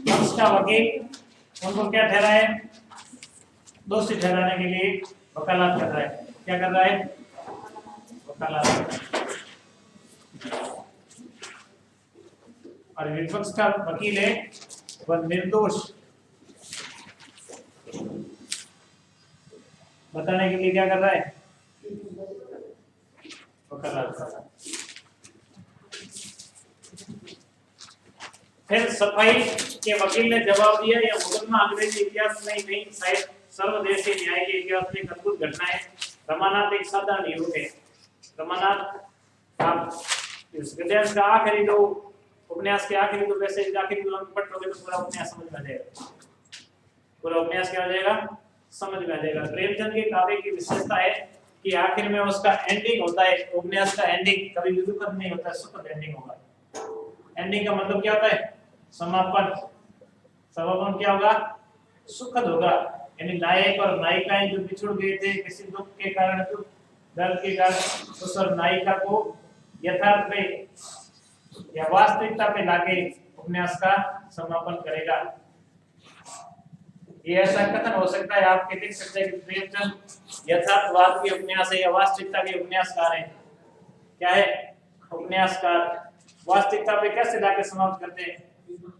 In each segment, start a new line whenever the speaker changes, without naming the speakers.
पक्ष का वकील उनको क्या ठहराए, दोषी ठहराने के लिए वकालत कर रहा है। क्या कर रहा है, वकालत। और विपक्ष का वकील है वह निर्दोष बताने के लिए क्या कर रहा है, वकालत कर रहा है। फिर सफाई के वकील ने जवाब दिया, यह मुकदमा अंग्रेजी इतिहास में ही नहीं शायद सर्वदेशीय न्याय के इतिहास में एक अद्भुत घटना है। रमानाथ एक साधारण युवक है। रमानाथ आप इस गद्यांश का आखिरी दो उपन्यास के आखिरी दो पैसे आखिरी दो अंक पढ़ोगे तो पूरा उपन्यास समझ में आ जाएगा। पूरा उपन्यास क्या हो जाएगा, समझ में आ जाएगा। प्रेमचंद के काव्य की विशेषता है कि आखिर में उसका एंडिंग होता है। उपन्यास का एंडिंग कभी भी दुखद नहीं होता, सुखद एंडिंग होगा। एंडिंग का मतलब क्या होता है, समापन। समापन क्या होगा, सुखद होगा। यानी नायक और नायिकाएं जो बिछुड़ गए थे किसी दुख के कारण, दुख दर्द के कारण, उस और नायिका को यथार्थ में या वास्तविकता पे लाके उपन्यास का समापन करेगा। ये ऐसा कथन हो सकता है, आप लिख सकते हैं कि प्रेमचंद यथार्थवाद के उपन्यास है या वास्तविकता के उपन्यासकार हैं। क्या है, उपन्यासकार। वास्तविकता पे कैसे लाके समाप्त करते हैं,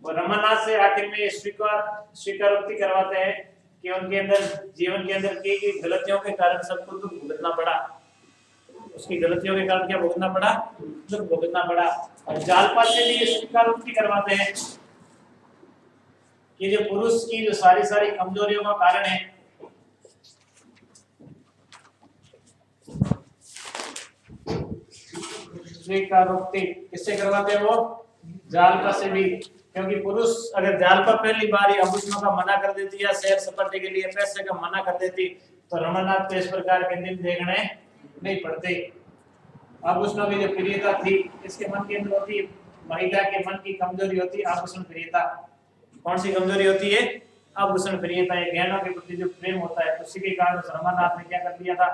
और रमानाथ से आखिर में स्वीकारोक्ति करवाते हैं कि उनके अंदर जीवन के अंदर की गलतियों के कारण सबको दुख भुगतना पड़ा। उसकी गलतियों के कारण क्या भुगतना पड़ा, दुख भुगतना पड़ा। और जालपाल से भी ये स्वीकारोक्ति करवाते हैं कि जो पुरुष की जो सारी कमजोरियों का कारण है, स्वीकारोक्ति किससे करवाते हैं, वो जालपा से भी। क्योंकि पुरुष अगर जालपा पहली बार ही आभूषणों का मना कर देती या शहर सपाटे के लिए पैसे का मना कर देती तो रमानाथ को इस प्रकार के दिन देखने नहीं पड़ते। आभूषणों की जो प्रियता थी, इसके मन के अंदर होती, महिला के मन की कमजोरी होती आभूषण प्रियता। कौन सी कमजोरी होती है, आभूषण प्रियता। गहनों के प्रति जो प्रेम होता है, उसी के कारण रमानाथ ने क्या कर दिया था,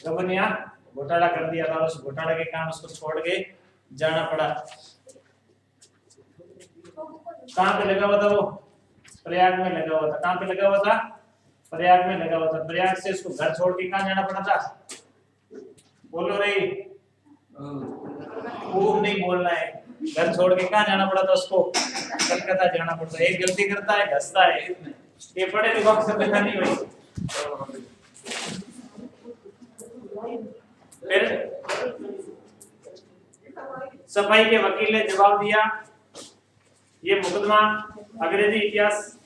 गबनिया घोटाला कर दिया था। उस घोटाले के कारण उसको छोड़ के जाना पड़ा। कहां पे लगा हुआ था वो, प्रयाग में लगा हुआ था। कहां पे लगा हुआ था, प्रयाग में लगा हुआ था। प्रयाग से उसको घर छोड़ के कहां जाना पड़ा था, बोलो रे, खूब नहीं बोलना है। घर छोड़ के कहां जाना पड़ा था उसको, कलकत्ता जाना पड़ता। एक गलती करता है घसता है, ये पढ़े लिखों की सभ्यता नहीं हुई। फिर सफाई के वकील ने जवाब दिया, ये मुकदमा अंग्रेजी इतिहास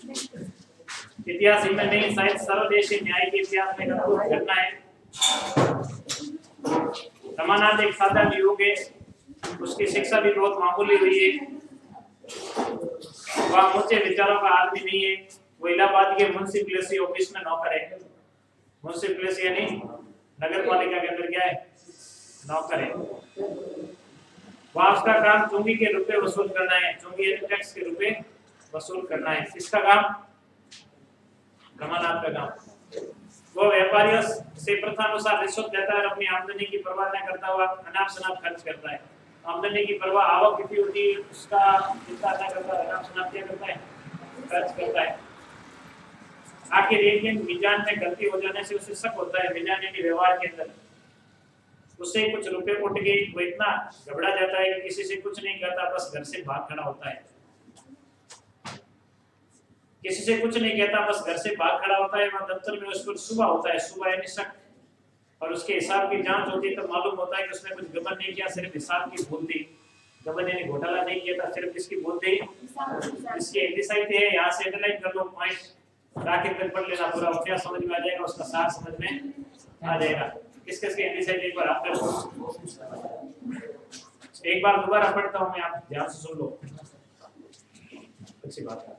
में नहीं शायद सर्वदेशीय न्याय के इतिहास में अद्भुत घटना है। रमानाथ एक साधारण युवक है, उसकी शिक्षा भी बहुत मामूली हुई है। वह ऊंचे विचारों का आदमी नहीं है। वो इलाहाबाद के मुंशी प्लेसी ऑफिस में नौकर है। मुंशी प्लेसी यानी नगर पालिका के अंदर क्या है, नौकर है। वहां उसका काम चुंगी के रुपए वसूल करना है। चुंगी यानी टैक्स के रुपए वसूल करना है। किसका काम, रमानाथ का काम। वो व्यापारियों से प्रथानुसार रिश्वत लेता है और अपनी आमदनी की परवाह न करता हुआ अनाप शनाप खर्च करता है। आमदनी की परवाह, आवक कितनी होती है उसका चिंता न करता, अनाप शनाप क्या करता है, खर्च करता है। आखिर एक दिन मिजान में गलती हो जाने से उसे शक होता है। मिजान यानी व्यवहार के अंदर उससे कुछ रुपए उठ गए। वो इतना घबरा जाता है कि किसी से कुछ नहीं कहता, बस घर से भाग खड़ा होता है। किसी से कुछ नहीं कहता, बस घर से भाग खड़ा होता है। वहां दफ्तर में उस पर सुबह होता है, सुबह यानी शक, और उसके हिसाब की जांच होती है तो मालूम होता है कि उसने कुछ गबन नहीं किया, सिर्फ हिसाब की भूल थी। गबन यानी घोटाला नहीं किया था, सिर्फ किसकी भूल थी, इसकी इंडिसाइट है। यहाँ से एनालाइज कर लो, पॉइंट राखी कर पढ़ लेना, पूरा उपन्यास समझ में आ जाएगा, उसका सार समझ में आ जाएगा। किसके इंडिसाइट एक बार आप एक बार दोबारा पढ़ता हूं मैं, आप ध्यान से सुन लो। अच्छी बात है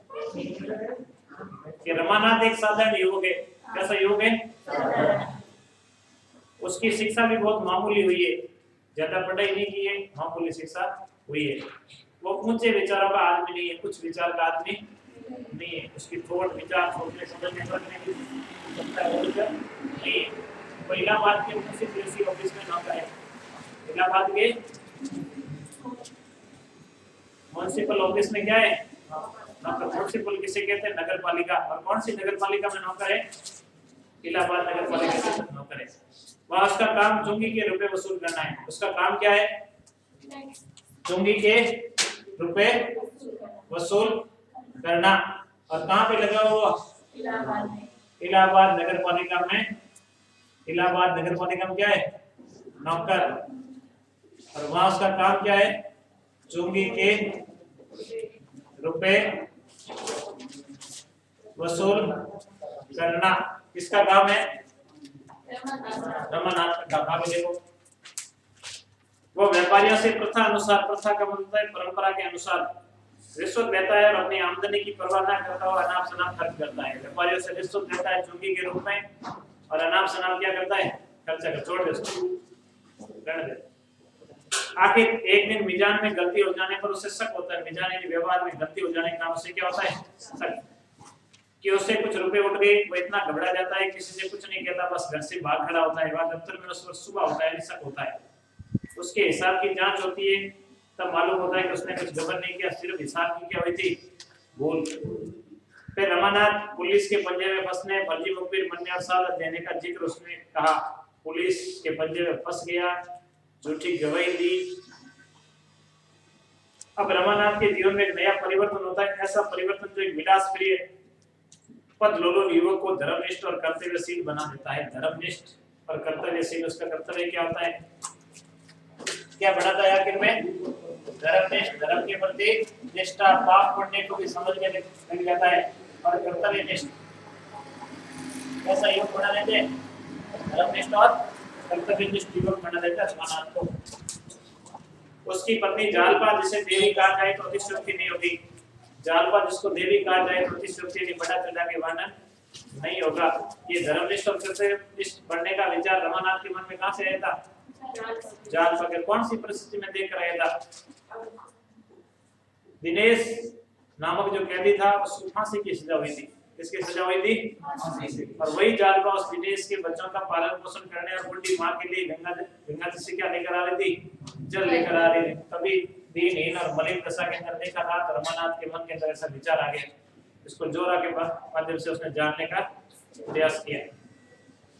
कि रमानाथ एक साधारण युवक है। कैसा युवक है, उसकी शिक्षा भी बहुत मामूली हुई है, ज्यादा पढ़ाई नहीं की है, मामूली शिक्षा हुई है। वो ऊंचे विचारों का आदमी नहीं है, कुछ विचार का आदमी नहीं है। उसकी थोट विचार सोचने समझने पढ़ने की क्षमता नहीं है। वो इलाहाबाद के मुंशी प्लेसी ऑफिस में नौकर है। इलाहाबाद के म्युनिसिपल ऑफिस में क्या है, नौकर। म्युनिसिपल किसे कहते हैं? नगर पालिका। और कौन सी नगर पालिका में नौकर है? इलाहाबाद नगर पालिका के नौकर है। वहां उसका काम चुंगी के रुपए वसूल करना है। उसका काम क्या है? चुंगी के रुपए वसूल करना। और कहां पे लगा हुआ? इलाहाबाद नगर पालिका में। इलाहाबाद नगर पालिका में क्या है? नौकर। और वहां उसका काम क्या है? चुंगी के रुपए वसूल करना। किसका काम है? रमानाथ का काम है। देखो, वो व्यापारियों से प्रथा अनुसार, प्रथा का मतलब है परंपरा के अनुसार, रिश्वत लेता है और अपनी आमदनी की परवाह न करता हुआ अनाप शनाप खर्च करता है। व्यापारियों से रिश्वत लेता है चुंगी के रूप में और अनाप शनाप क्या करता है? खर्चा कर। छोड़ दे उसको, रहने दे। आखिर एक दिन मिजान में गलती हो जाने पर उसे शक होता है। मिजान यानी व्यवहार में गलती हो जाने का उसे क्या होता है? शक, कि उससे कुछ रुपए उठ गए। वो इतना घबरा जाता है, किसी से कुछ नहीं कहता, बस घर से बाहर खड़ा होता है। वहां दफ्तर में उस पर सुबह होता है, शक होता है। उसके हिसाब की जांच होती है, तब मालूम होता है कि उसने कुछ गड़बड़ नहीं किया, सिर्फ हिसाब की क्या हुई थी? भूल। फिर रमानाथ पुलिस के पंजे में फंसने, फर्जी मुखबिर बनने और साहस देने का जिक्र उसने कहा। पुलिस के पंजे में फंस गया, झूठी गवाही दी। अब रमानाथ के जीवन में एक नया परिवर्तन होता है। ऐसा परिवर्तन जो एक विलास प्रिय पद लोलुप युवक को धर्मनिष्ठ और कर्तव्यशील बना देता है। धर्मनिष्ठ और कर्तव्यशील, उसका कर्तव्य क्या होता है? क्या बनाता है आखिर में? धर्मनिष्ठ, धर्म के प्रति निष्ठा, पाप पुण्य को भी समझने लग जाता है। और कर्तव्यनिष्ठ, ऐसा युवक बना देते हैं। धर्मनिष्ठ और कर्तव्यनिष्ठ युवक बना देता है रमानाथ को। उसकी पत्नी जालपा, जिसे देवी कहा जाए तो अतिशयोक्ति नहीं होगी। जालपा जिसको देवी कहा जाए तो अतिशयोक्ति नहीं, बड़ा चढ़ा के वर्णन नहीं होगा। ये धर्मनिष्ठ और कर्तव्यनिष्ठ बनने का विचार रमानाथ के मन में कहां से आया था? जालपा के कौन सी परिस्थिति में देख रहा था? दिनेश नामक जो कैदी था उसको फांसी की सजा हुई थी। किसकी सजा हुई थी? और वही जालपा उस दिनेश के बच्चों का पालन पोषण करने और बुढ़ी मां के लिए गंगा से क्या लेकर आ रही थी? जल लेकर आ रही थी। तभी दीनहीन और मलिन दशा के अंदर देखा था तो रमानाथ के मन के अंदर ऐसा विचार आ गया। इसको जोरा के माध्यम से उसने जानने का प्रयास किया।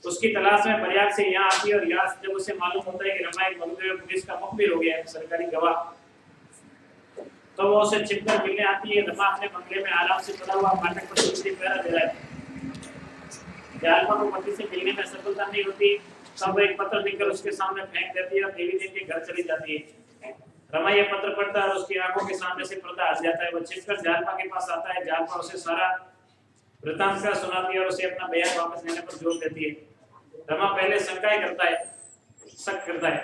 उसकी तलाश में प्रयाग से यहाँ आती है और यहाँ जब उसे मालूम होता है कि रमा एक मधुदेव पुलिस का मुखबिर हो गया है, सरकारी गवाह, तो वो उसे छिपकर मिलने आती है। रमा अपने बंगले में आराम से पड़ा हुआ फाटक पर कुर्सी पैरा दे रहा है। जालपा को पति से मिलने में सफलता नहीं होती, तब एक पत्र लिखकर उसके सामने फेंक देती है और देवी देव के घर चली जाती है। रमा ये पत्र पढ़ता है और उसकी आंखों के सामने से पर्दा हट जाता है। वो छिपकर जालपा के पास आता है। जालपा उसे सारा वृतांत का सुनाती है और उसे अपना बयान वापस लेने पर जोर देती है। रमा पहले शंकाएं करता है, शक करता है,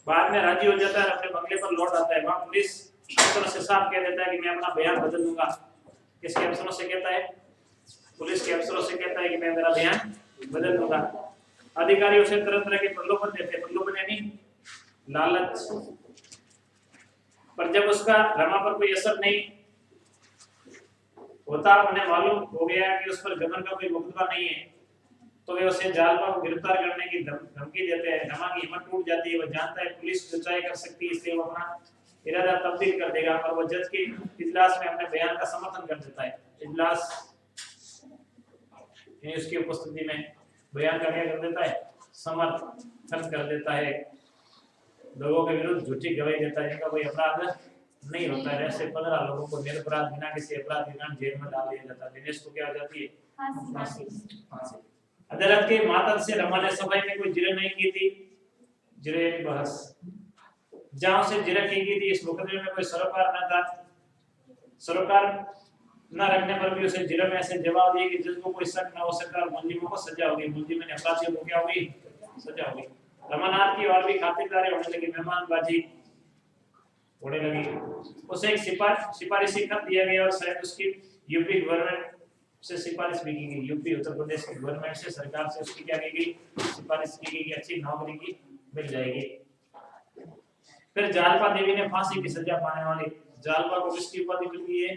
बाद में राजी हो जाता है, अपने बंगले पर लौट आता है। वहां पुलिस अफसरों से साफ कह देता है कि मैं अपना बयान बदल दूंगा। किसके अफसरों से कहता है? पुलिस के अफसरों से कहता है कि मैं मेरा बयान बदल दूंगा। अधिकारी उसे तरह तरह के प्रलोभन देते हैं। प्रलोभन यानी लालच। पर जब उसका रमा पर कोई असर नहीं होता, उन्हें मालूम हो गया कि उस पर गबन का कोई मुकदमा नहीं है, तो वे उसे जालपा को गिरफ्तार करने की धमकी देते हैं। रमा की हिम्मत टूट जाती है। वह जानता है पुलिस जो चाहे कर सकती है, इसलिए वो अपना इरादा तब्दील कर देगा और वो जज के इजलास में अपने बयान का समर्थन कर देता है। इजलास यानी उसकी उपस्थिति में बयान का क्या कर देता है? समर्थन कर देता है। लोगों के विरुद्ध झूठी गवाही देता है जिनका कोई अपराध नहीं होता है। ऐसे 15 लोगों को निरपराध बिना किसी अपराध के कारण जेल में डाल दिया जाता है। दिनेश को क्या हो जाती है? फांसी। अदालत के मातहत से रमा ने सफाई में कोई जिरह नहीं की थी। जिरह बहस जहां से जिरह की गई थी, इस मुकदमे में कोई सरोकार न था। सरोकार न रखने पर भी उसे जिरह में ऐसे जवाब दिए कि जिसको कोई शक न हो सका और मुलजिमों को सजा होगी। मुलजिम ने अपराधियों को क्या होगी? सजा होगी। रमानाथ की और भी खातिरदारी होने लगी, मेहमानबाजी होने लगी। उसे एक सिफारिशी खत दिया गया और शायद उसकी यूपी गवर्नमेंट से सिफारिश भी की गई। यूपी उत्तर प्रदेश की गवर्नमेंट से, सरकार से उसकी क्या की गई? सिफारिश की गई कि अच्छी नौकरी की मिल जाएगी। फिर जालपा देवी ने फांसी की सजा पाने वाली जालपा को किसकी उपाधि मिल गई है?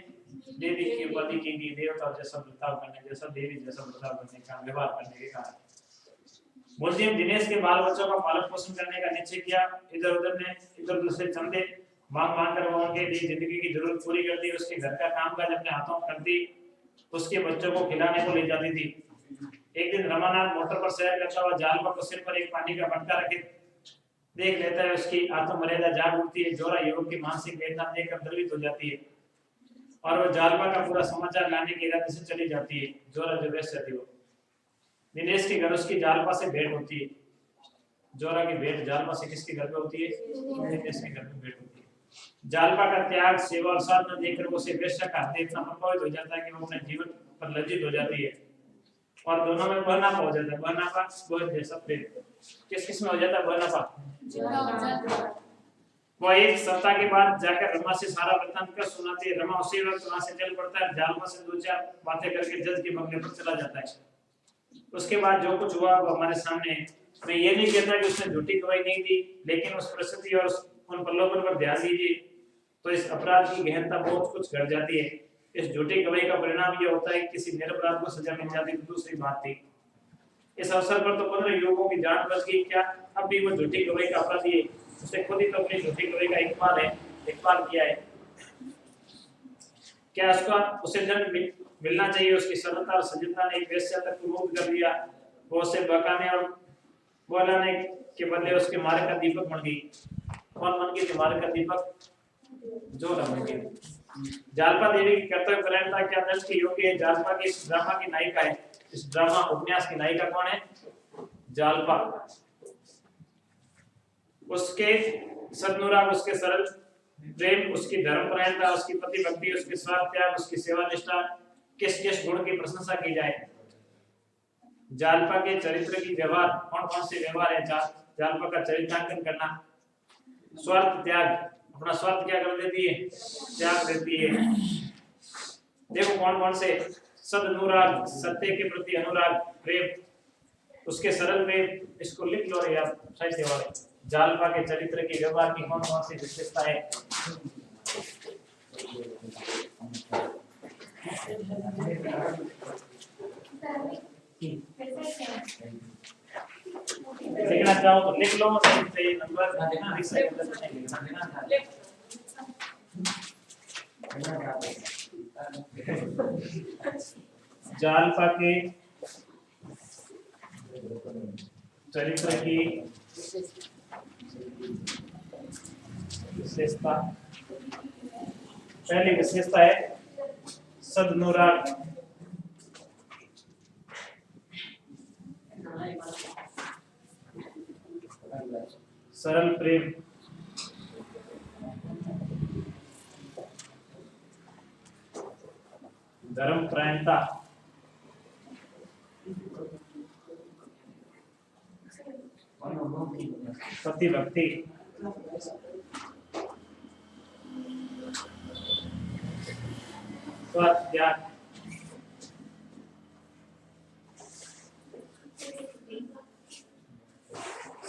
देवी की उपाधि की गई। देवता जैसा बर्ताव करने, जैसा देवी जैसा बर्ताव करने का, व्यवहार करने के कारण मुलजिम दिनेश के बाल बच्चों का पालन पोषण करने का निश्चय किया। इधर उधर से चंदे मांग मांग कर वो उनके लिए जिंदगी की जरूरत पूरी करती, उसके घर का काम काज अपने हाथों करती, उसके बच्चों को खिलाने को ले जाती थी। एक दिन रमानाथ मोटर पर सैर करता हुआ जालपा को सिर पर एक पानी का मटका रखे देख लेता है, उसकी आत्ममर्यादा जाग उठती है। जोरा युवक की मानसिक वेदना देखकर द्रवित हो जाती है और वह जालपा का पूरा समाचार लाने के इरादे से चली जाती है। जोरा जो वैश्य थी वो दिनेश के घर उसकी जालपा से भेंट होती है। जोरा की भेंट जालपा से किसके घर पे होती है? दिनेश के घर पे भेंट होती है। जालपा का त्याग, सेवा और साथ न देखकर वो उसे वेश्या का हत्या इतना प्रभावित हो जाता है कि वो अपने जीवन पर लज्जित हो जाती है और दोनों में बहनापा हो जाता है। बहनापा बहुत जैसा प्रेम किस किस में हो जाता है? बहनापा। वो एक सप्ताह के बाद जाकर रमा से सारा वृत्तांत कर सुनाती है। रमा उसी वक्त वहां से चल पड़ता है, जालपा से दो चार बातें करके जज के बंगले पर चला जाता है। उसके बाद जो कुछ हुआ वो हमारे सामने है। मैं ये नहीं कहता कि उसने झूठी गवाही नहीं दी, लेकिन उस परिस्थिति और उन प्रलोभन पर ध्यान दीजिए तो इस अपराध की गहनता बहुत कुछ घट जाती है। इस झूठी गवाही का परिणाम यह होता है कि किसी निरपराध को सजा मिल जाती तो दूसरी बात थी। इस अवसर पर तो 15 युवकों की जान बच गई, क्या अब भी वो झूठी गवाही का अपराधी है? उसने खुद ही तो अपनी झूठी गवाही का इकबाल किया है। क्या उसका उसे दंड मिलना चाहिए? उसकी सरलता और सजगता ने एक वेश्या तक को मुक्त कर दिया। वो उसे बहकाने और बोलाने के बदले उसके मार्ग का दीपक बन गई। कौन बन गई थी मार्ग का दीपक? जो बन गई। जालपा देवी की कर्तव्य परायणता क्या दर्ज की योग्य है? जालपा की इस ड्रामा की नायिका है। इस ड्रामा उपन्यास की नायिका कौन है? जालपा। उसके सदनुराग, उसके सरल प्रेम, उसकी धर्मपरायणता, उसकी पति भक्ति, उसके स्वार्थ त्याग, उसकी सेवा निष्ठा, किस किस गुण की प्रशंसा की जाए? जालपा के चरित्र की व्यवहार, कौन कौन से व्यवहार है जालपा का चरित्रांकन करना? स्वार्थ त्याग, अपना स्वार्थ क्या कर देती है? त्याग देती है। देखो कौन कौन से? सदनुराग, सत्य के प्रति अनुराग प्रेम, उसके सरल प्रेम, इसको लिख लो रे आप साहित्य वाले। जालपा के चरित्र की व्यवहार की कौन कौन सी विशेषता है? लिखना चाहो तो लिख लो, सही नंबर जालपा के चरित्र की विशेषता, पहली विशेषता है सदनुराग। सरल प्रेम, धर्मपरायणता, पति भक्ति, स्वार्थ त्याग,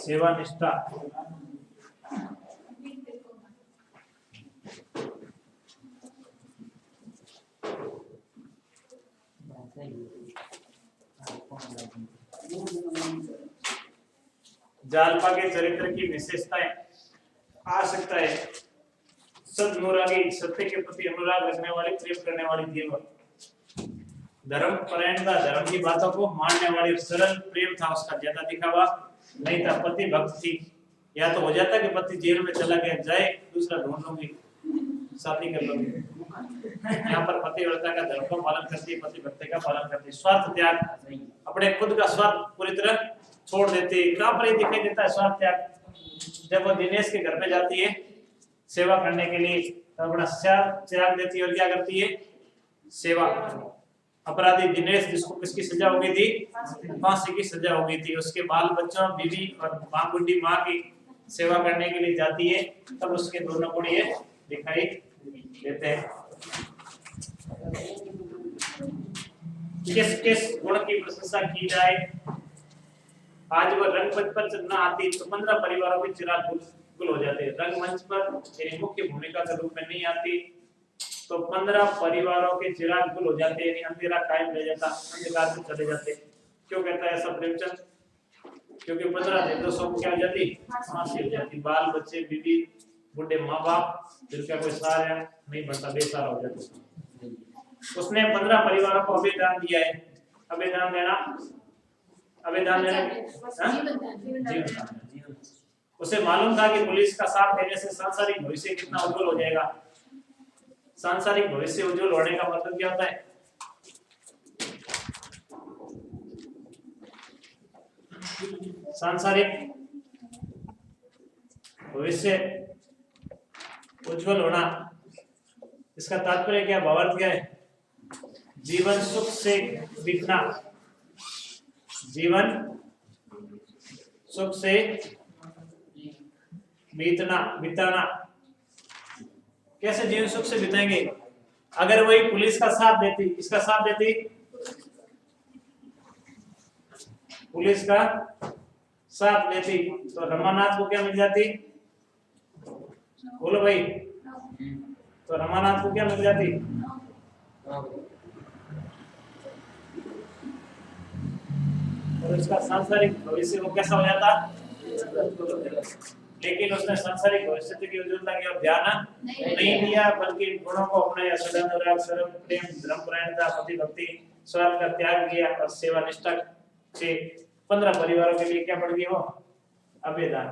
सेवा निष्ठा, जालपा के चरित्र की विशेषताएं आ सकता है सदनुरागी, सत्य के प्रति अनुराग रखने वाली, प्रेम करने वाली देव, धर्म परायणता, धर्म की बातों को मानने वाली, सरल प्रेम था उसका, ज्यादा दिखावा नहीं था, पति भक्त थी। या तो हो जाता कि पति जेल में चला गया, जाए दूसरा ढूंढ लूंगी, शादी कर लूंगी। यहाँ पर पतिव्रता का धर्म का पालन करती है, पति भक्ति का पालन करती है। स्वार्थ त्याग, अपने खुद का स्वार्थ पूरी तरह छोड़ देती है। कहाँ पर दिखाई देता है स्वार्थ त्याग? जब वो दिनेश के घर पे जाती है सेवा करने के लिए, तो अपना त्याग देती है और क्या करती है? सेवा। अपराधी दिनेश, जिसको किसकी सजा हो गई थी? फांसी की सजा हो गई थी, उसके बाल बच्चों, बीवी और मां, बुढ़ी मां की सेवा करने के लिए जाती है, तब उसके दोनों गुण ये दिखाई देते हैं। किस किस गुण की प्रशंसा की जाए? आज वह रंगमंच पर चलना आती तो 15 परिवारों के चिराग गुल हो जाते। रंगमंच पर यानी मुख्य भूमिका के रूप में नहीं आती तो 15 परिवारों के चिराग गुल हो जाते, यानी अंधेरा कायम रह जाता, अंधकार में चले जाते। क्यों कहता है ऐसा प्रेमचंद? क्योंकि 15 दिन तो सब क्या हो जाती? फांसी हो जाती, बाल बच्चे, बीवी बुढ़े माँ बाप जिनका कोई सहारा नहीं बनता, बेसहारा हो जाता। उसने 15 परिवारों को अभिदान दिया है। अभिदान देना, अभिदान जीवन। उसे मालूम था कि पुलिस का साथ देने से सांसारिक भविष्य कितना उज्जवल हो जाएगा। सांसारिक भविष्य उज्जवल होने का मतलब क्या होता है? सांसारिक भविष्य उज्जवल होना, इसका तात्पर्य क्या, भावार्थ क्या है? जीवन सुख से बीतना, जीवन सुख से बिताना। कैसे जीवन सुख से बिताएंगे? अगर वही पुलिस का साथ देती, किसका साथ देती? पुलिस का साथ देती, तो रमानाथ को क्या मिल जाती? बोलो भाई, तो रमानाथ को क्या मिल जाती? और इसका सांसारिक भविष्य वो कैसा हो जाता? लेकिन उसने सांसारिक भविष्य की उज्ज्वलता की ओर ध्यान नहीं दिया, बल्कि गुणों को अपनाया। सदानुराग, सर्व प्रेम, धर्मपरायणता, पति भक्ति, स्वार्थ का त्याग किया और सेवा निष्ठा से 15 परिवारों के लिए क्या बढ़ गई? वो अभेदान।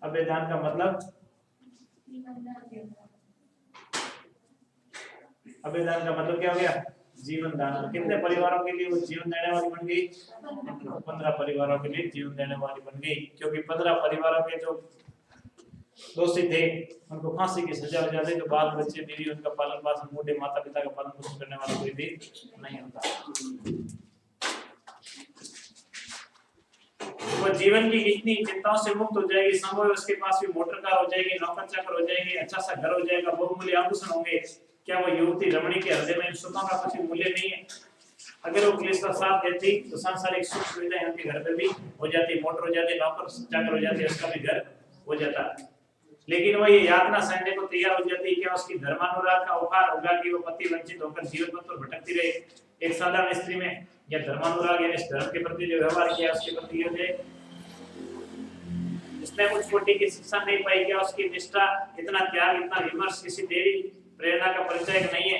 अभेदान का मतलब, अभेदान का मतलब क्या हो गया? जीवन दान। कितने परिवारों के लिए वो जीवन देने वाली बन गई? 15 परिवारों के लिए जीवन देने वाली बन गई। क्योंकि 15 परिवारों के जो दोषी थे उनको फांसी की सजा हो जाती, जो बाल बच्चे बीवी उनका पालन पोषण, बूढ़े माता पिता का पालन पोषण करने वाला कोई भी नहीं होता। वो जीवन की इतनी चिंताओं से मुक्त हो जाएगी, संभव है उसके पास भी मोटर कार हो जाएगी, नौकर चाकर हो जाएंगे, अच्छा सा घर हो जाएगा, बहुमूल्य आभूषण होंगे। क्या वो युवती रमणी के हृदय में इन सुखों का कुछ मूल्य नहीं है? अगर वो पुलिस का साथ देती तो सांसारिक सुख सुविधाएं उनके घर पे भी हो जाती, मोटर हो जाती, नौकर चाकर हो जाती, उसका भी घर हो जाता। लेकिन वो ये यातना सहने को तैयार हो जाती। क्या उसकी धर्मानुराग का उपहार होगा कि वो पति वंचित होकर जीवन पथ पर भटकती रहे? एक साधारण स्त्री में या धर्मानुराग यानी धर्म के प्रति जो व्यवहार किया उसके प्रति ये इसने उच्च कोटि की शिक्षा नहीं पाई, क्या उसकी निष्ठा, इतना त्याग, इतना विमर्श किसी देवी प्रेरणा का परिचय नहीं है?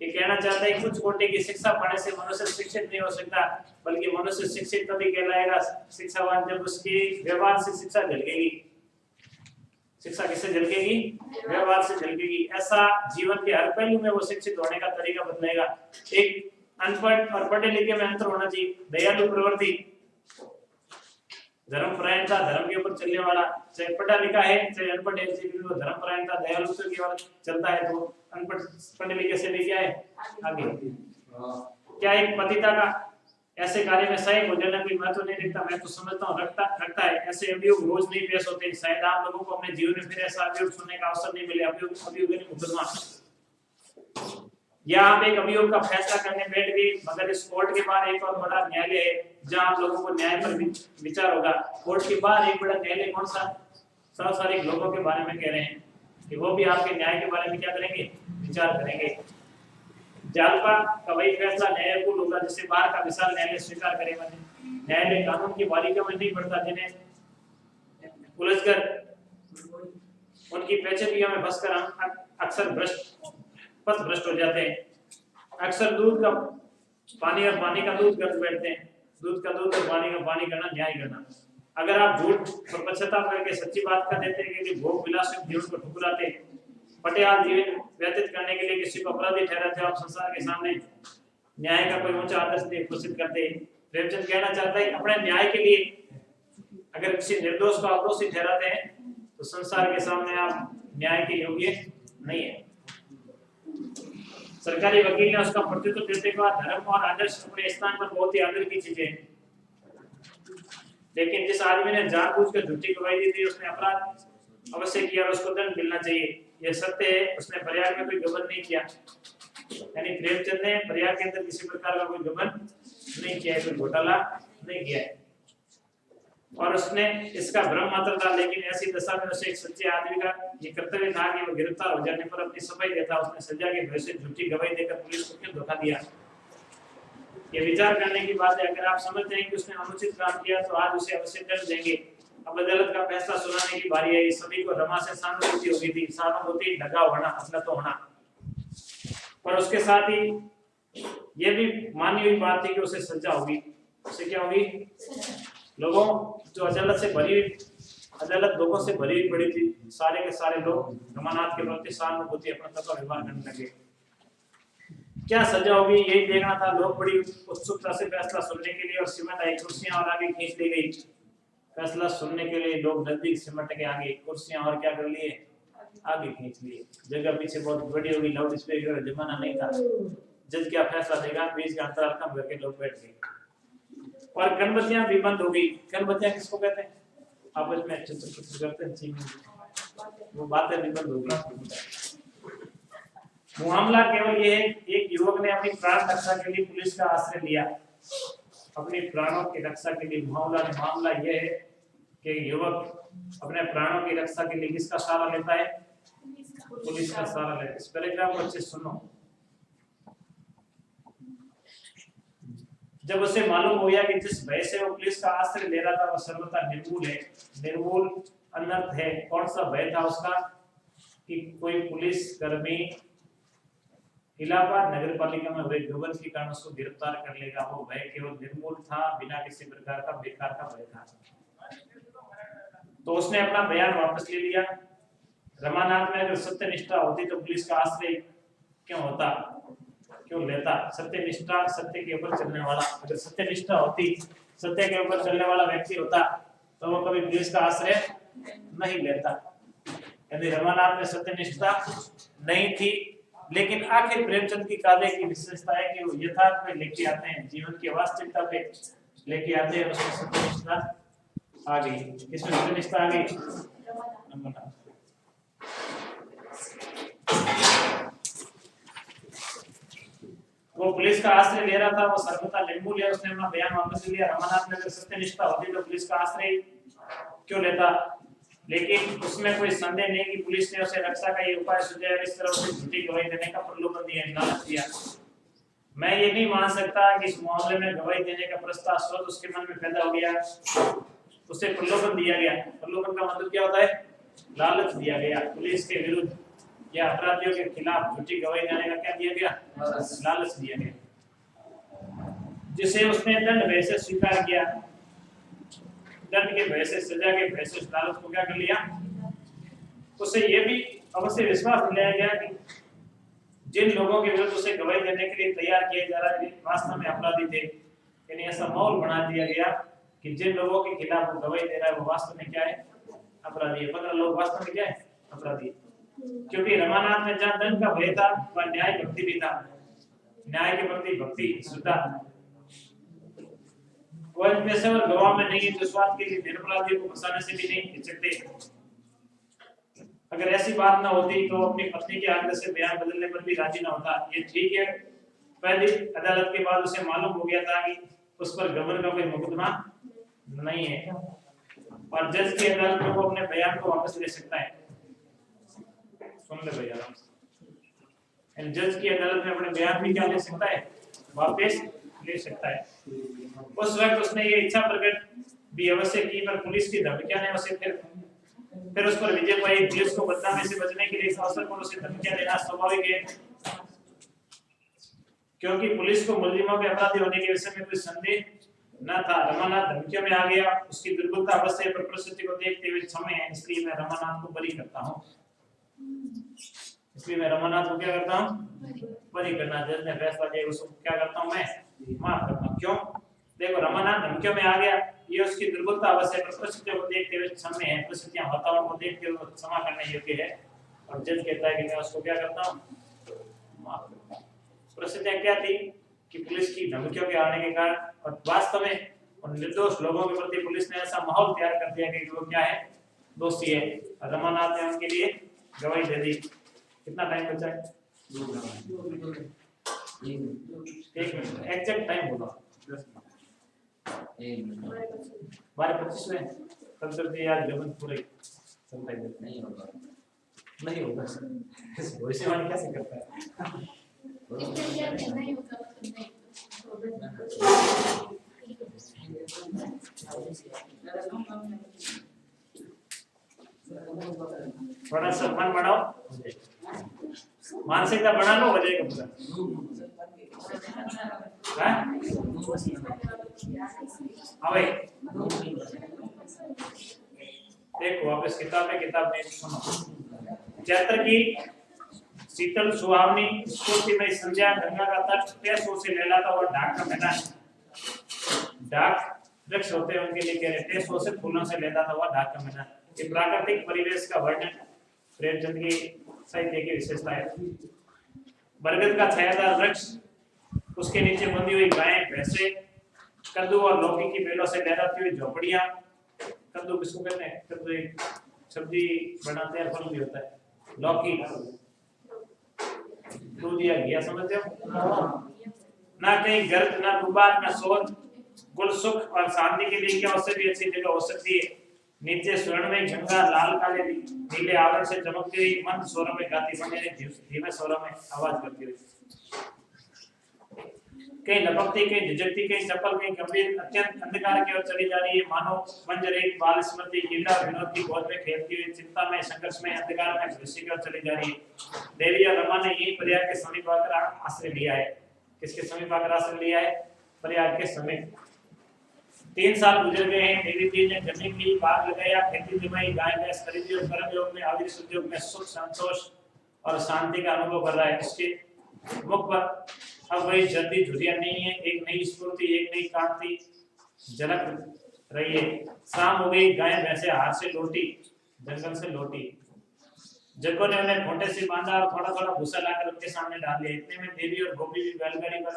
ये कहना चाहता है कि उच्च कोटि की शिक्षा पढ़ने से मनुष्य शिक्षित नहीं हो सकता, बल्कि मनुष्य शिक्षित तभी कहलाएगा, शिक्षावान, जब उसकी व्यवहार से शिक्षा झलकेगी। शिक्षा किससे झलकेगी? व्यवहार से झलकेगी। ऐसा जीवन के हर पहलू में वो शिक्षित होने का तरीका बदलेगा। एक अनपढ़ और पढ़े लिखे में अंतर होना चाहिए। दयालु प्रवृत्ति, धर्मपरायणता, धर्म के ऊपर चलने वाला, चाहे पढ़ा लिखा है चाहे अनपढ़ है, वो धर्मपरायणता दयालुता की ओर चलता है, तो अनपढ़ पढ़े लिखे से भी क्या है आगे। क्या एक पतिता का ऐसे कार्य में सही हो जाना कोई महत्व नहीं रखता? मैं तो समझता हूँ रखता है। ऐसे अभियोग रोज नहीं पेश होते। शायद आप लोगों को अपने जीवन में फिर ऐसा अभियोग सुनने का अवसर नहीं मिले। अभियोग मुकदमा, या आप एक अभियोग का फैसला करने बैठ गए, मगर इस कोर्ट के बाहर एक और बड़ा न्यायालय है जहां आप लोगों को न्याय पर विचार होगा। कोर्ट के बाहर एक बड़ा न्यायालय कौन सा? सांसारिक लोगों के बारे में कह रहे हैं कि वो भी आपके न्याय के बारे में क्या करेंगे? विचार करेंगे। जालपा का वही फैसला न्यायपूर्ण होगा जिसे बाहर का विशाल न्यायालय स्वीकार करेगा। न्यायालय कानून की बारीकियों में नहीं पड़ता, जिन्हें उलझकर उनकी पेचीदगियों में फंसकर हम अक्सर पथ भ्रष्ट हो जाते हैं। अक्सर दूध का पानी और पानी का दूध कर बैठते हैं। दूध का दूध और पानी का पानी करना न्याय करना। अगर आप झूठ और पश्चाताप करके सच्ची बात कर देते हैं कि भोग विलास जीवन को ठुकराते, पटियाल जीवन व्यतीत करने के लिए किसी को अपराधी ठहराते, आप संसार के सामने न्याय का कोई ऊंचा आदर्श नहीं घोषित करते। प्रेमचंद कहना चाहता है अपने न्याय के लिए अगर किसी निर्दोष को आप दोषी ठहराते हैं तो संसार के सामने आप न्याय के योग्य नहीं है। सरकारी वकील ने उसका प्रत्युत्तर देते हुए धर्म और आदर्श अपने स्थान पर बहुत ही आदर की चीजें, लेकिन जिस आदमी ने जानबूझकर झूठी गवाही दी थी उसने अपराध अवश्य किया और उसको दंड मिलना चाहिए। यह सत्य है, उसने प्रयाग में कोई गबन नहीं किया। यानी प्रेमचंद ने प्रयाग के अंदर किसी प्रकार का कोई गबन नहीं किया, कोई घोटाला नहीं किया है। और उसने इसका भ्रम मात्र था, लेकिन ऐसी दशा में उसे एक सच्चे आदमी का ये कर्तव्य था कि वो गिरफ्तार हो जाने पर अपनी सफाई देता। उसने सजा के भय से झूठी गवाही देकर पुलिस को क्यों धोखा दिया? ये विचार करने की बात है। अगर आप समझते हैं कि उसने अनुचित काम किया तो आज उसे अवश्य दंड देंगे। अब अदालत का फैसला सुनाने की बारी आई। सभी को रमा से सहानुभूति हो गई थी, सहानुभूति लगा होना असला तो होना, पर उसके साथ ही ये भी मानी हुई बात थी कि उसे सजा होगी। उसे क्या होगी? लोगों जो अदालत लोगों से भरी हुई पड़ी थी, सारे के सारे लोग रमानाथ के प्रति सहानुभूति अपना तत्व व्यवहार करने लगे। क्या सजा होगी यही देखना था। लोग बड़ी उत्सुकता से फैसला सुनने के लिए और सिमट आई, कुर्सियां और आगे खींच ली गई। फैसला सुनने के लिए लोग नजदीक सिमट के आगे, कुर्सियां और क्या कर लिए? आगे खींच लिए। जगह पीछे बहुत बड़ी होगी, लाउड स्पीकर का जमाना नहीं था। जज क्या फैसला देगा, बीच का अंतराल कम करके लोग बैठ गए और गणबत्तियां भी बंद हो गई। गणबत्तियां किसको कहते हैं? आपस में चित्र करते हैं, वो बातें भी बंद हो गई। मामला केवल ये है, एक युवक ने अपनी प्राण रक्षा के लिए पुलिस का आश्रय लिया। अपने प्राणों की रक्षा के लिए मामला यह है कि युवक अपने प्राणों की रक्षा के लिए किसका सहारा लेता है? पुलिस का सहारा लेता है। इस पैराग्राफ को अच्छे सुनो। जब उसे मालूम हो गया कि जिस भय से वो पुलिस का आश्रय ले रहा था वो सर्वथा निर्मूल है, निर्मूल अनर्थ है। कौन सा भय था उसका? कि कोई पुलिस कर्मी इलाहाबाद नगर पालिका में हुए गबन के कारण उसको गिरफ्तार कर लेगा। वो भय केवल निर्मूल था, बिना किसी प्रकार का बेकार का भय था। तो उसने अपना बयान वापस ले लिया। रमानाथ में अगर सत्यनिष्ठा होती तो पुलिस का आश्रय क्यों होता, क्यों लेता? सत्यनिष्ठा, सत्य के ऊपर चलने वाला, अगर सत्यनिष्ठा होती, सत्य के ऊपर चलने वाला व्यक्ति होता तो वो कभी पुलिस का आश्रय नहीं लेता। यदि रमानाथ में सत्यनिष्ठा नहीं थी, लेकिन आखिर प्रेमचंद की काव्य की विशेषता है कि वो यथार्थ में लेके आते हैं, जीवन की वास्तविकता पे लेके आते हैं। उसमें सत्यनिष्ठा आ गई। इसमें सत्यनिष्ठा आ गई। वो पुलिस का आश्रय ले रहा था, वो सर्वथा निर्मूल है। उसने अपना बयान वापस ले लिया। रमानाथ में अगर सत्यनिष्ठा होती तो पुलिस का आश्रय क्यों लेता? लेकिन उसमें कोई संदेह नहीं कि पुलिस ने उसे रक्षा का ये उपाय सुझाया, इस तरह उसे झूठी गवाही देने का प्रलोभन दिया, लालच दिया। मैं ये नहीं मान सकता कि इस मामले में गवाही देने का प्रस्ताव स्वतः उसके मन में पैदा हो गया, उसे प्रलोभन दिया गया। प्रलोभन का मतलब क्या होता है? लालच दिया गया। पुलिस के विरुद्ध या अपराधियों के खिलाफ झूठी गवाही देने का क्या दिया गया? लालच दिया गया, जिसे उसने दंड भय से स्वीकार किया। दंड के भय से, सजा के भय से उस लालच को क्या कर लिया? उसे ये भी अवश्य विश्वास दिलाया गया कि जिन लोगों के विरुद्ध उसे गवाही देने के लिए तैयार किया जा रहा है वास्तव में अपराधी थे। यानी ऐसा माहौल बना दिया गया कि जिन लोगों के खिलाफ वो गवाही दे रहा है वो वास्तव में क्या है? अपराधी है। 15 लोग वास्तव में क्या है? अपराधी। क्योंकि रमानाथ में जहाँ दंड का भय था वह न्याय भक्ति भी था, न्याय के प्रति भक्ति, श्रद्धा। कोई पेशेवर गवाह में नहीं है जो स्वार्थ के लिए निरपराधी को फंसाने से भी नहीं हिचकते। अगर ऐसी बात ना होती तो अपनी पत्नी के आगे से बयान बदलने पर भी राजी ना होता। ये ठीक है, पहली अदालत के बाद उसे मालूम हो गया था कि उस पर गबन का कोई मुकदमा नहीं है और जज की अदालत में वो अपने बयान को वापस ले सकता है। सुन ले भैया, जज की अदालत में अपने बयान भी क्या ले सकता है? वापस ले सकता है। उस वक्त उसने ये इच्छा प्रकट भी अवश्य की, पर पुलिस की धमकियां ने उसे फिर उस पर विजय पाई। पुलिस को बदनामी से बचने के लिए इस अवसर पर उसे धमकियां देना स्वाभाविक है, क्योंकि पुलिस को मुलजिमों के अपराधी होने के विषय में कोई संदेह न था। रमानाथ धमकियों में आ गया। उसकी दुर्बलता अवश्य पर परिस्थिति को देखते हुए क्षमा है, इसलिए मैं रमानाथ को बरी करता हूँ। इसलिए मैं रमानाथ को क्या करता हूँ? बरी करना। जज ने फैसला दिया, उसको क्या करता हूँ? मैं माफ करता हूँ। क्यों? देखो, रमानाथ धमकियों में आ गया, ये उसकी दुर्बलता अवश्य पर परिस्थितियों को देखते हुए क्षमा है, परिस्थितियां वातावरण को देखते हुए क्षमा करने योग्य है। और जज कहता है कि मैं उसको क्या करता हूँ? माफ करता हूँ। परिस्थितियां क्या थी कि पुलिस की धमकियों के आने के कारण और वास्तव में उन निर्दोष लोगों के प्रति पुलिस ने ऐसा माहौल तैयार कर दिया कि वो क्या है? दोषी है। रमानाथ ने उनके लिए गवाही दे दी। कितना टाइम बचा है? 1 मिनट एग्जैक्ट टाइम बोलो। 12:25 में कब तक यार गबन पूरे चलता है? नहीं होगा, नहीं होगा। भविष्यवाणी कैसे करता है? नहीं होगा तो नहीं। थोड़ा सा मन बढ़ाओ, मानसिकता बना लो, हो जाएगा पूरा। हाँ भाई देखो वापस किताब में सुनो। चैत्र की शीतल सुहावनी स्फूर्तिमय संध्या, गंगा का तट, पैसों से लहलाता हुआ ढाक का मैदान। ढाक वृक्ष होते हैं उनके लिए कह रहे हैं, पैसों से फूलों से लहलाता हुआ ढाक का मैदान। ये प्राकृतिक परिवेश का वर्णन प्रेमचंद की साहित्य की विशेषता है। बरगद का छायादार वृक्ष, उसके नीचे बंधी हुई गायें भैंसे, कद्दू और लौकी की बेलों से लहराती हुई झोपड़ियां। कद्दू किसको कहते हैं? कद्दू एक सब्जी बनाते हैं, फल भी होता है। लौकी दूध या घिया, समझते हो ना? कहीं गर्द ना गुबार ना शोर, गुल सुख और शांति के लिए क्या उससे भी अच्छी जगह हो सकती है। नीचे स्वर्णमय गंगा लाल काले नीले आवरण से चमकती हुई मंद स्वरों में गाती बने, धीमे स्वरों में आवाज करती हुई, कहीं लपकती, कहीं झिझकती, कहीं चपल, कहीं गंभीर, अत्यंत अंधकार की ओर चली जा रही है। मानो मंजर एक बाल स्मृति क्रीड़ा विनोद की गोद में खेलती हुई चिंता में, संघर्ष में, अंधकार में भविष्य की ओर चली जा रही है। देवी और रमा ने यही प्रयाग के समीप आकर आश्रय लिया है। किसके समीप आकर आश्रय लिया है? प्रयाग के समीप। 3 साल गुजर गए हैं। देवी जी ने जमीन ली, बाग लगाया, खेती जमाई, गाय भैंस खरीदी और कर्म योग में, आदि उद्योग में सुख संतोष और शांति का अनुभव कर रहा है। उसके मुख पर अब वही जल्दी झुरियां नहीं है, एक नई स्फूर्ति, एक नई कांति झलक रही है। शाम हो गई, गाय भैंसे हाथ से लौटी, जंगल से लौटी। जग्गो ने उन्हें खूंटे से बांधा और थोड़ा थोड़ा भूसा लाकर उनके सामने डाल दिया। इतने में देवी और गोपी भी बैलगाड़ी पर,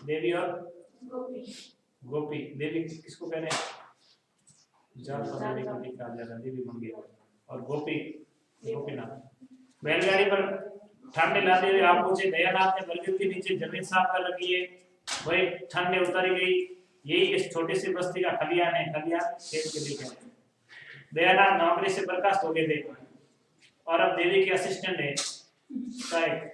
देवी और गोपी, देवी किसको कह रहे हैं? जाल पकड़ने को निकाल जा रहा, देवी बन गई। और गोपी, गोपीनाथ बैलगाड़ी पर ठंडे लाते हुए आप पूछे, दयानाथ ने बरगद के नीचे जमीन साफ कर रखी है, वही ठंडे उतारी गई। यही इस छोटी सी बस्ती का खलियान है। खलियान खेत के लिए कहते हैं। दयानाथ नौकरी से बर्खास्त हो गए थे और अब देवी के असिस्टेंट है साहब।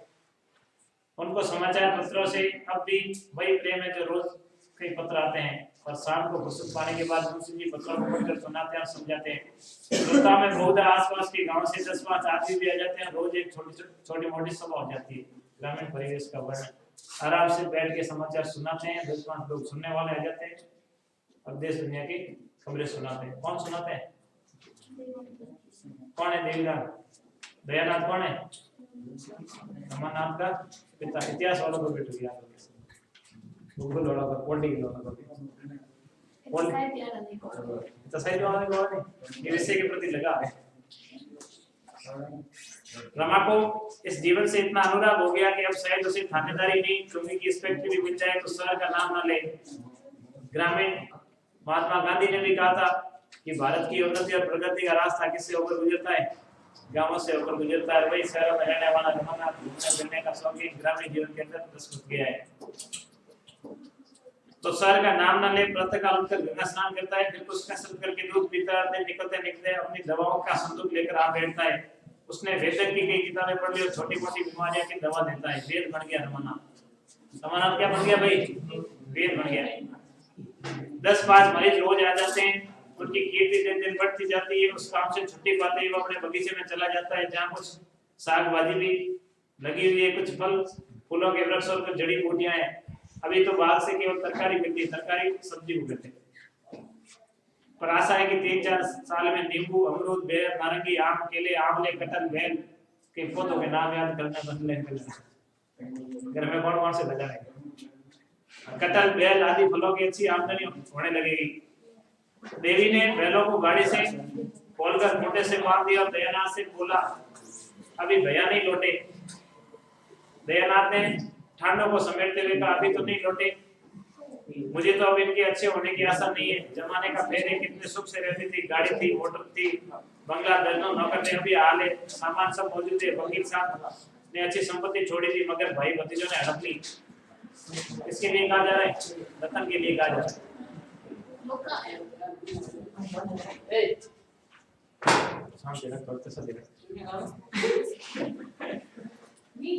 उनको समाचार पत्रों से अब भी वही प्रेम है जो रोज कई पत्र आते हैं, और शाम को फुर्सत पाने के बाद मुंशी जी पत्रों को पढ़कर सुनाते हैं और समझाते हैं। श्रोता में बहुत आसपास के गांव से 10-5 आदमी भी आ जाते हैं। रोज एक छोटी मोटी सभा हो जाती है। ग्रामीण परिवेश का वर्णन, आराम से बैठ के समाचार सुनाते हैं। 10-5 लोग सुनने वाले आ जाते हैं और देश दुनिया की खबरें सुनाते हैं। कौन सुनाते हैं? कौन है देवीनाथ? दयानाथ कौन है? रमानाथ का पिता। इतिहास वालों को बैठ गया, गूगल वाला का, पॉलिटिकल वाला का, तो सही वाला नहीं, ये विषय के प्रति लगा है। रमा को इस जीवन से इतना अनुराग हो गया कि अब शायद उसे थानेदारी नहीं, चुंगी की इंस्पेक्टर भी मिल जाए तो शहर का नाम ना ले। ग्रामीण महात्मा गांधी ने भी कहा था कि भारत की उन्नति और प्रगति का रास्ता किससे होकर गुजरता है? गांवों से होकर गुजरता है। वही शहरों में रहने वाला रमानाथ घूमने फिरने का शौकीन ग्रामीण जीवन के अंदर प्रस्तुत किया है। तो शहर का नाम न ले, प्रातःकाल उठकर गंगा स्नान करता है, फिर कुछ कसरत करके दूध पीता है, निकलते अपनी दवाओं का संदूक लेकर आ बैठता है। उसने वेद की कई किताबें पढ़ ली और छोटी मोटी बीमारियों की दवा देता है। वेद बन गया रमानाथ। रमानाथ क्या बन गया भाई? वेद बन गया। 10-5 मरीज रोज आ जाते हैं। उनकी कीर्ति दिन दिन बढ़ती जाती है। उस काम से छुट्टी पाते ही वो अपने बगीचे में चला जाता है, जहाँ कुछ साग भाजी भी लगी हुई है, कुछ फल फूलों के वृक्ष और कुछ जड़ी बूटियां हैं। अभी तो बाहर से केवल तरकारी मिलती है, तरकारी सब्जी उगते हैं। पर आशा है कि 3-4 साल में नींबू, अमरूद, बेर, नारंगी, आम, केले, आंवले, कटहल, बेल के पौधों के नाम याद करना बंद लगेगा। घर में कौन से लगा है? कटहल, बेल आदि फलों की अच्छी आमदनी होने लगेगी। देवी ने बैलों को गाड़ी से खोलकर मोटे से बांध दिया और दयानाथ से बोला, अभी भैया नहीं लौटे। दयानाथ ने ठांडों को समेटते हुए कहा, अभी तो नहीं लौटे, मुझे तो अब इनके अच्छे होने की आशा नहीं है। जमाने का फेर है, कितने सुख से रहती थी, गाड़ी थी, मोटर थी, बंगला, दर्जनों नौकर थे, अभी हाल है, सामान सब मौजूद है। वकील साहब ने अच्छी संपत्ति छोड़ी थी, मगर भाई भतीजों ने हड़प ली। इसके लिए कहा जा रहा है, रतन के लिए कहा जा रहा है।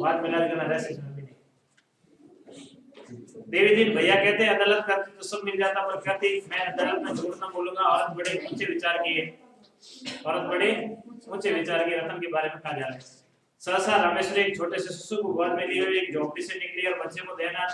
बात मिला करना रहस्य में भी नहीं। देवी दिन भैया कहते अदालत करती तो सब मिल जाता, पर कहती मैं अदालत में झूठ ना बोलूंगा। और बड़े ऊंचे विचार किए। औरत बड़े ऊंचे विचार के रतन के बारे में कहा जा रहा है। सहसा रामेश्वरी एक छोटे से शिशु को गोद में लिए हुए एक झोपड़ी से निकली और बच्चे को देना